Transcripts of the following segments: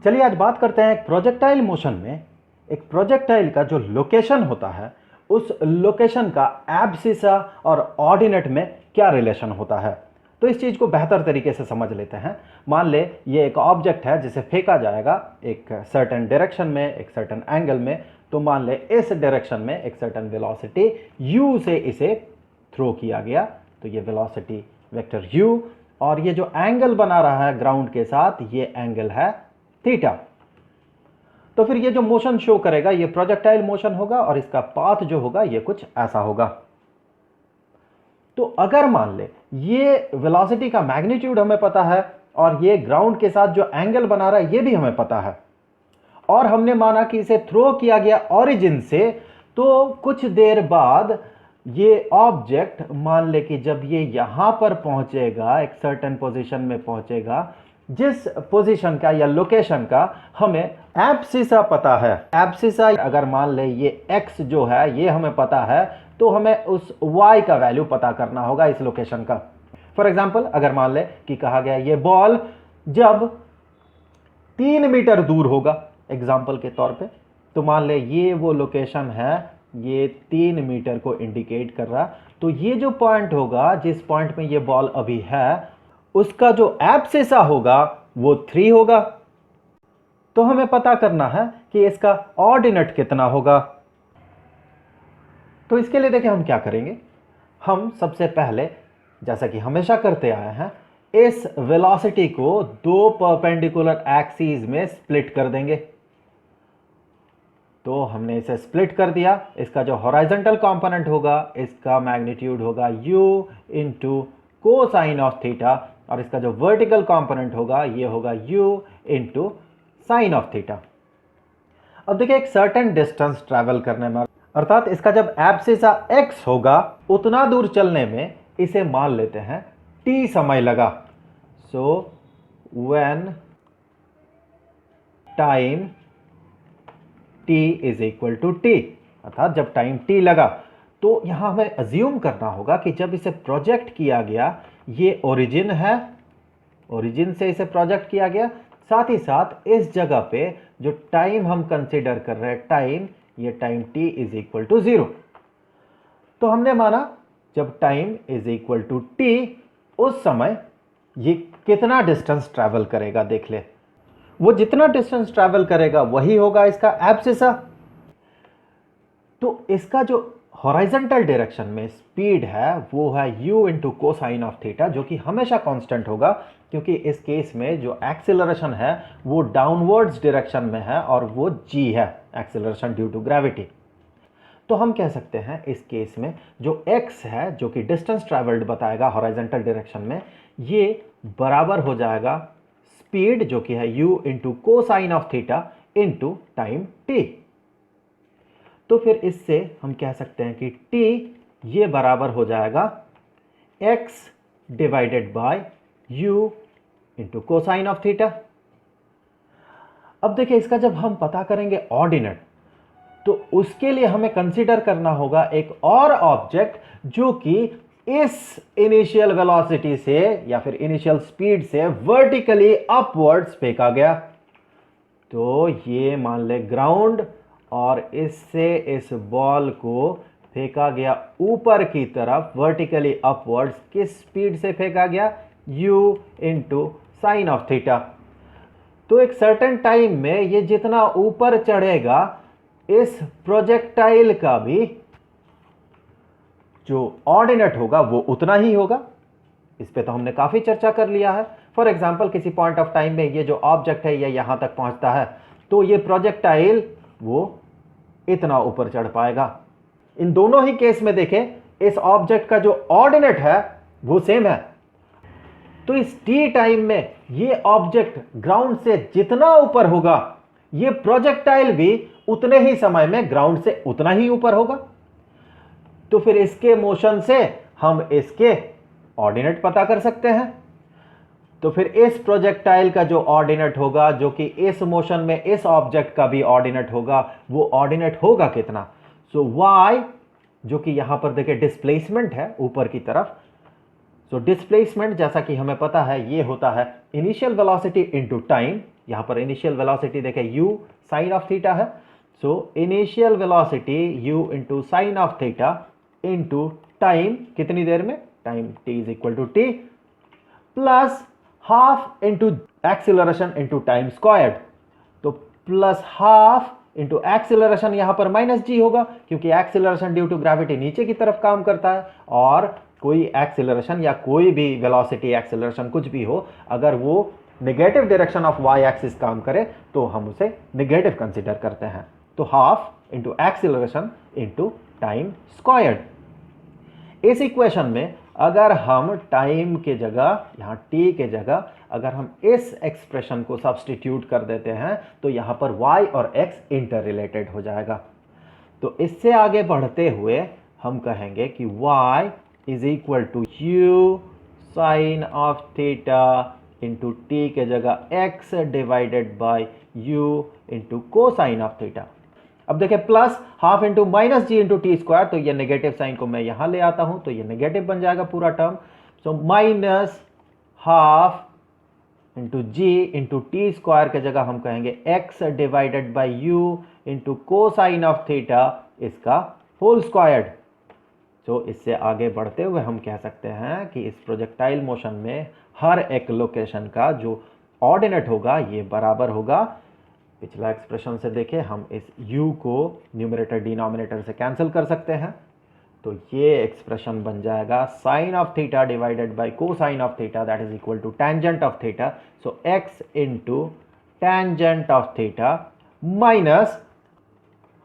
चलिए आज बात करते हैं प्रोजेक्टाइल मोशन में एक प्रोजेक्टाइल का जो लोकेशन होता है उस लोकेशन का एब्सिसा और ऑर्डिनेट में क्या रिलेशन होता है। तो इस चीज़ को बेहतर तरीके से समझ लेते हैं। मान ले ये एक ऑब्जेक्ट है जिसे फेंका जाएगा एक सर्टेन डायरेक्शन में, एक सर्टेन एंगल में। तो मान ले इस डायरेक्शन में एक सर्टेन वेलोसिटी u से इसे थ्रो किया गया, तो ये वेलोसिटी वेक्टर u, और ये जो एंगल बना रहा है ग्राउंड के साथ ये एंगल है थीटा। तो फिर ये जो मोशन शो करेगा ये प्रोजेक्टाइल मोशन होगा और इसका पाथ जो होगा ये कुछ ऐसा होगा। तो अगर मान ले ये वेलोसिटी का मैग्नीट्यूड हमें पता है और ये ग्राउंड के साथ जो एंगल बना रहा है ये भी हमें पता है, और हमने माना कि इसे थ्रो किया गया ओरिजिन से, तो कुछ देर बाद ये ऑब्जेक्ट मान ले कि जब ये यहां पर पहुंचेगा, एक सर्टेन पोजीशन में पहुंचेगा, जिस पोजीशन का या लोकेशन का हमें एब्सिसा पता है। एब्सिसा अगर मान ले ये x जो है ये हमें पता है, तो हमें उस y का वैल्यू पता करना होगा इस लोकेशन का। फॉर एग्जांपल अगर मान ले कि कहा गया ये बॉल जब 3 मीटर दूर होगा एग्जांपल के तौर पे, तो मान ले ये वो लोकेशन है, ये 3 मीटर को इंडिकेट कर रहा। तो ये जो पॉइंट होगा जिस पॉइंट में ये बॉल अभी है उसका जो एब्सिसा होगा वो 3 होगा। तो हमें पता करना है कि इसका ऑर्डिनेट कितना होगा। तो इसके लिए देखिए हम क्या करेंगे। हम सबसे पहले जैसा कि हमेशा करते आए हैं इस वेलोसिटी को दो परपेंडिकुलर एक्सिस में स्प्लिट कर देंगे। तो हमने इसे स्प्लिट कर दिया। इसका जो हॉरिजॉन्टल कंपोनेंट होगा इसका मैग्नीट्यूड होगा u into cosine of theta, और इसका जो वर्टिकल कंपोनेंट होगा ये होगा u into sine of theta. अब देखिए एक सर्टेन डिस्टेंस ट्रैवल करने में, अर्थात इसका जब एब्सिसा x होगा उतना दूर चलने में इसे मान लेते हैं t समय लगा। So when time t is equal to t, अर्थात जब टाइम t लगा, तो यहां हमें अज्यूम करना होगा कि जब इसे प्रोजेक्ट किया गया ये ओरिजिन है, ओरिजिन से इसे प्रोजेक्ट किया गया, साथ ही साथ इस जगह पे जो टाइम हम कंसीडर कर रहे हैं टाइम, ये time t is equal to 0। तो हमने माना जब time is equal to t उस समय ये कितना डिस्टेंस ट्रैवल करेगा देख ले। वो जितना डिस्टेंस ट्रैवल करेगा वही होगा इसका एब्सिसा। तो इसका जो हॉरिजॉन्टल डायरेक्शन में स्पीड है वो है u into cosine of theta, जो कि हमेशा कांस्टेंट होगा क्योंकि इस केस में जो एक्सेलरेशन है वो डाउनवर्ड्स डायरेक्शन में है और वो g है, एक्सेलरेशन ड्यू टू ग्रेविटी। तो हम कह सकते हैं इस केस में जो x है जो कि डिस्टेंस ट्रैवल्ड बताएगा हॉरिजॉन्टल डायरेक्शन में, ये बराबर हो जाएगा स्पीड जो कि है u into cosine of theta into time t। तो फिर इससे हम कह सकते हैं कि t ये बराबर हो जाएगा x divided by u into cosine of theta. अब देखिए इसका जब हम पता करेंगे ऑर्डिनेट, तो उसके लिए हमें कंसीडर करना होगा एक और ऑब्जेक्ट जो कि इस इनिशियल वेलोसिटी से या फिर इनिशियल स्पीड से वर्टिकली अपवर्ड्स फेंका गया। तो ये मान ले ग्राउंड, और इससे इस बॉल को फेंका गया ऊपर की तरफ वर्टिकली अपवर्ड्स। किस स्पीड से फेंका गया? u into sine of theta. तो एक सर्टेन टाइम में ये जितना ऊपर चढ़ेगा इस प्रोजेक्टाइल का भी जो ऑर्डिनेट होगा वो उतना ही होगा। इस पे तो हमने काफी चर्चा कर लिया है। फॉर एग्जांपल किसी पॉइंट ऑफ टाइम में ये जो ऑब्जेक्ट है ये यहां तक पहुंचता है, तो ये प्रोजेक्टाइल वो इतना ऊपर चढ़ पाएगा। इन दोनों ही केस में देखें इस ऑब्जेक्ट का जो ऑर्डिनेट है वो सेम है। तो इस t टाइम में ये ऑब्जेक्ट ग्राउंड से जितना ऊपर होगा ये प्रोजेक्टाइल भी उतने ही समय में ग्राउंड से उतना ही ऊपर होगा। तो फिर इसके मोशन से हम इसके ऑर्डिनेट पता कर सकते हैं। तो फिर इस प्रोजेक्टाइल का जो ऑर्डिनेट होगा जो कि इस मोशन में इस ऑब्जेक्ट का भी ऑर्डिनेट होगा, वो ऑर्डिनेट होगा कितना? सो y जो कि यहां पर देखिए डिस्प्लेसमेंट है ऊपर की तरफ। सो डिस्प्लेसमेंट जैसा कि हमें पता है ये होता है इनिशियल वेलोसिटी इनटू टाइम, यहाँ पर इनिशियल वेलोसिटी देखें u साइन ऑफ थीटा है, so initial velocity u into sine of theta into time, कितनी देर में, time t is equal to T, plus half into acceleration into time squared, तो plus half into acceleration, यहां पर minus जी होगा क्योंकि acceleration due to gravity नीचे की तरफ काम करता है, और कोई एक्सीलरेशन या कोई भी वेलोसिटी एक्सीलरेशन कुछ भी हो, अगर वो negative direction of Y axis काम करे तो हम उसे नेगेटिव कंसीडर करते हैं। तो half into acceleration into time squared. इस इक्वेशन में अगर हम टाइम के जगह, यहां t के जगह अगर हम इस एक्सप्रेशन को सब्स्टिट्यूट कर देते हैं तो यहां पर y और x इंटर रिलेटेड हो जाएगा। तो इससे आगे बढ़ते हुए हम कहेंगे कि y is equal to u sine of theta into T के जगह x divided by u into को साइन ऑफ थीटा। अब देखें plus half into minus G into T square, तो ये नेगेटिव साइन को मैं यहां ले आता हूं तो ये नेगेटिव बन जाएगा पूरा term. So minus half into g into T square के जगह हम कहेंगे x divided by u into को साइन ऑफ थीटा, इसका होल स्क्वायर्ड। तो इससे आगे बढ़ते हुए हम कह सकते हैं कि इस प्रोजेक्टाइल मोशन में हर एक लोकेशन का जो ऑर्डिनेट होगा ये बराबर होगा, पिछला एक्सप्रेशन से देखें हम इस u को न्यूमरेटर डिनोमिनेटर से कैंसिल कर सकते हैं, तो ये एक्सप्रेशन बन जाएगा sine of theta divided by को sign of theta that is equal to tangent of theta, so x into tangent of theta minus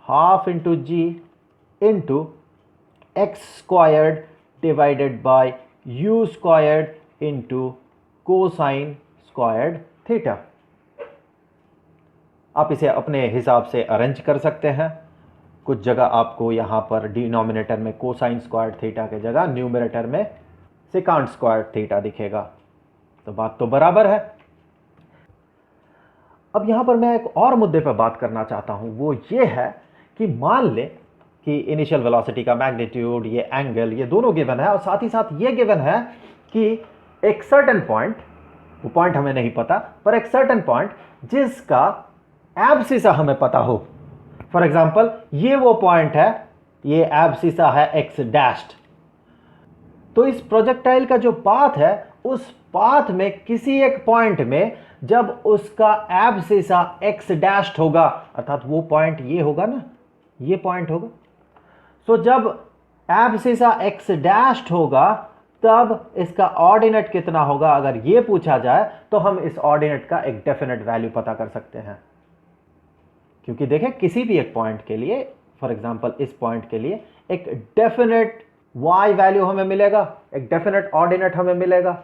half into g into x squared divided by u squared into cosine squared theta. आप इसे अपने हिसाब से arrange कर सकते हैं, कुछ जगह आपको यहां पर डिनोमिनेटर में कोसाइन स्क्वायर्ड थीटा के जगह न्यूमरेटर में सेकांड स्क्वायर्ड थीटा दिखेगा, तो बात तो बराबर है। अब यहां पर मैं एक और मुद्दे पर बात करना चाहता हूं, वो ये है कि मान ले कि इनिशियल वेलोसिटी का मैग्नीट्यूड, ये एंगल, ये दोनों गिवन है, और साथ ही साथ ये गिवन है कि एक सर्टेन पॉइंट, वो पॉइंट हमें नहीं पता, पर एक सर्टेन पॉइंट जिसका एब्सिसा हमें पता हो। फॉर एग्जाम्पल ये वो पॉइंट है, ये एब्सिसा है एक्स डैश्ड, तो इस प्रोजेक्टाइल का जो पाथ है उस पाथ में किसी एक पॉइंट में जब उसका एब्सिसा एक्स डैश्ड होगा, अर्थात वो पॉइंट ये होगा ना, ये पॉइंट होगा, सो जब एब्सिसा एक्स डैश्ड होगा तब इसका ऑर्डिनेट कितना होगा, अगर ये पूछा जाए तो हम इस ऑर्डिनेट का एक डेफिनेट वैल्यू पता कर सकते हैं। क्योंकि देखें किसी भी एक पॉइंट के लिए, फॉर एग्जांपल इस पॉइंट के लिए एक डेफिनेट y वैल्यू हमें मिलेगा, एक डेफिनेट ऑर्डिनेट हमें मिलेगा।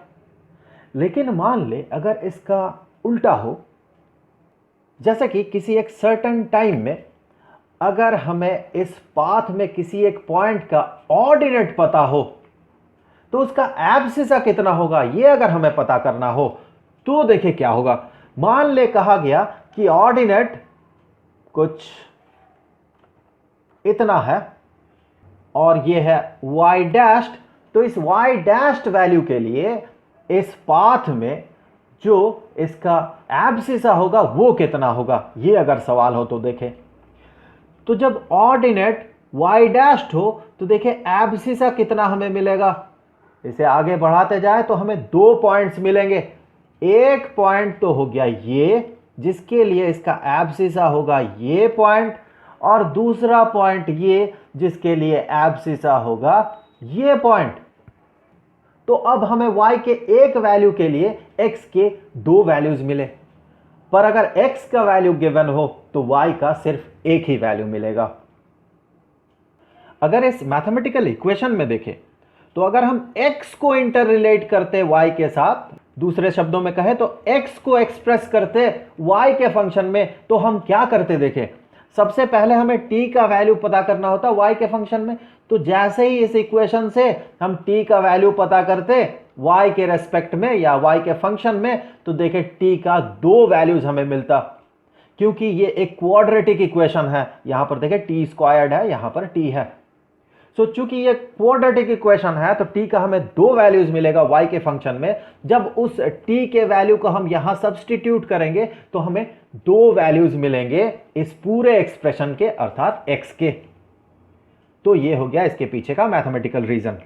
लेकिन मान ले अगर इसका उल्टा हो, जैसे कि किसी एक सर्टेन टाइम में अगर हमें इस पाथ में किसी एक पॉइंट का ऑर्डिनेट पता हो तो उसका एब्सिसा कितना होगा ये अगर हमें पता करना हो तो देखिए क्या होगा। मान ले कहा गया कि ऑर्डिनेट कुछ इतना है और ये है y डैश्ड, तो इस y डैश्ड वैल्यू के लिए इस पाथ में जो इसका एब्सिसा होगा वो कितना होगा, ये अगर सवाल हो तो देखें। तो जब ऑर्डिनेट y डैश्ड हो तो देखें एब्सिसा कितना हमें मिलेगा, इसे आगे बढ़ाते जाए तो हमें दो पॉइंट्स मिलेंगे। एक पॉइंट तो हो गया ये जिसके लिए इसका एब्सिसा होगा ये पॉइंट, और दूसरा पॉइंट ये जिसके लिए एब्सिसा होगा ये पॉइंट। तो अब हमें y के एक वैल्यू के लिए x के दो वैल्यूज मिले, पर अगर x का वैल्यू गिवन हो तो y का सिर्फ एक ही वैल्यू मिलेगा। अगर इस मैथमेटिकल इक्वेशन में देखें तो अगर हम x को इंटर रिलेट करते y के साथ, दूसरे शब्दों में कहें तो x को एक्सप्रेस करते y के फंक्शन में, तो हम क्या करते देखें, सबसे पहले हमें t का वैल्यू पता करना होता y के फंक्शन में। तो जैसे ही इस इक्वेशन से हम t का वैल्यू पता करते y के रेस्पेक्ट में या y के फंक्शन में, तो देखें t का दो वैल्यूज हमें मिलता, क्योंकि ये एक क्वाड्रेटिक इक्वेशन है। यहां पर देखें t स्क्वायर्ड है, यहां पर t है, सो चूंकि ये क्वाड्रेटिक इक्वेशन है तो t का हमें दो वैल्यूज मिलेगा y के फंक्शन में। जब उस t के वैल्यू को हम यहां सब्स्टिट्यूट करेंगे तो हमें दो वैल्यूज मिलेंगे इस पूरे एक्सप्रेशन के, अर्थात x के। तो ये हो गया इसके पीछे का मैथमेटिकल रीजन।